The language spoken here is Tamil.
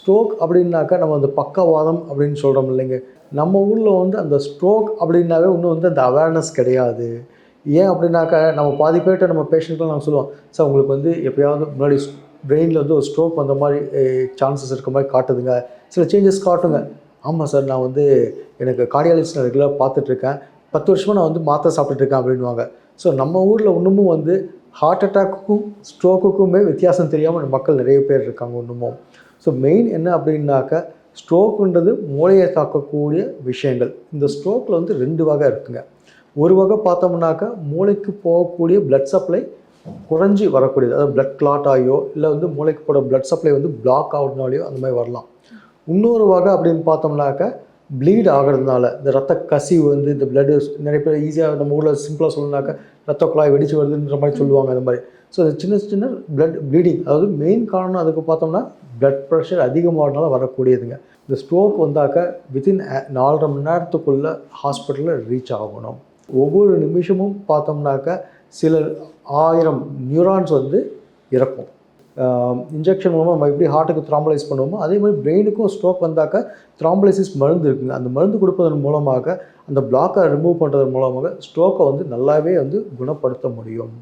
ஸ்ட்ரோக் அப்படின்னாக்கா நம்ம அந்த பக்கவாதம் அப்படின்னு சொல்கிறோம் இல்லைங்க. நம்ம ஊரில் வந்து அந்த ஸ்ட்ரோக் அப்படின்னாவே இன்னும் வந்து அந்த அவேர்னஸ் கிடையாது. ஏன் அப்படின்னாக்கா நம்ம பாதி பேர்கிட்ட நம்ம பேஷண்ட்லாம் நாங்கள் சொல்லுவோம், சார் உங்களுக்கு வந்து எப்பயாவது முன்னாடி பிரெயினில் வந்து ஒரு ஸ்ட்ரோக் வந்த மாதிரி சான்சஸ் இருக்க மாதிரி காட்டுதுங்க, சில சேஞ்சஸ் காட்டுங்க. ஆமாம் சார், நான் வந்து எனக்கு கார்டியாலஜிஸ்ட் நான் ரெகுலராக பார்த்துட்ருக்கேன், 10 வருஷமாக நான் வந்து மாத்திரை சாப்பிட்டுட்ருக்கேன் அப்படின்வாங்க. ஸோ நம்ம ஊரில் இன்னமும் வந்து ஹார்ட் அட்டாக்குக்கும் ஸ்ட்ரோக்குக்குமே வித்தியாசம் தெரியாமல் மக்கள் நிறைய பேர் இருக்காங்க இன்னமும். ஸோ மெயின் என்ன அப்படின்னாக்கா, ஸ்ட்ரோக்குன்றது மூளையை தாக்கக்கூடிய விஷயங்கள். இந்த ஸ்ட்ரோக்கில் வந்து 2 வகை இருக்குங்க. ஒரு வகை பார்த்தோம்னாக்கா, மூளைக்கு போகக்கூடிய பிளட் சப்ளை குறைஞ்சி வரக்கூடியது. அதாவது பிளட் கிளாட் ஆகியோ, இல்லை வந்து மூளைக்கு போகிற பிளட் சப்ளை வந்து பிளாக் ஆகுறதுனாலையோ அந்த மாதிரி வரலாம். இன்னொரு வகை அப்படின்னு பார்த்தோம்னாக்கா, ப்ளீட் ஆகிறதுனால இந்த ரத்த கசிவு வந்து இந்த பிளட்டு நிறைய பேர் ஈஸியாக நம்ம ஊரில் சிம்பிளாக சொல்லணுனாக்கா, ரத்த குழாய் வெடிச்சு வருதுன்ற மாதிரி சொல்லுவாங்க அந்த மாதிரி. ஸோ சின்ன சின்ன பிளட் ப்ளீடிங், அதாவது மெயின் காரணம் அதுக்கு பார்த்தோம்னா பிளட் ப்ரெஷர் அதிகமாகிறதுனால வரக்கூடியதுங்க. இந்த ஸ்ட்ரோக் வந்தாக்க வித்தின் 4.5 மணி நேரத்துக்குள்ளே ஹாஸ்பிட்டலில் ரீச் ஆகணும். ஒவ்வொரு நிமிஷமும் பார்த்தோம்னாக்கா சில 1000 நியூரான்ஸ் வந்து இறக்கும். இன்ஜெக்ஷன் மூலமாக நம்ம எப்படி ஹார்ட்டுக்கு த்ராம்பலைஸ் பண்ணுவோமோ அதே மாதிரி பிரெயினுக்கும் ஸ்ட்ரோக் வந்தாக்க த்ராம்பலைசிஸ் மருந்து இருக்குங்க. அந்த மருந்து கொடுப்பதன் மூலமாக அந்த பிளாக்கை ரிமூவ் பண்ணுறதன் மூலமாக ஸ்ட்ரோக்கை வந்து நல்லாவே வந்து குணப்படுத்த முடியும்.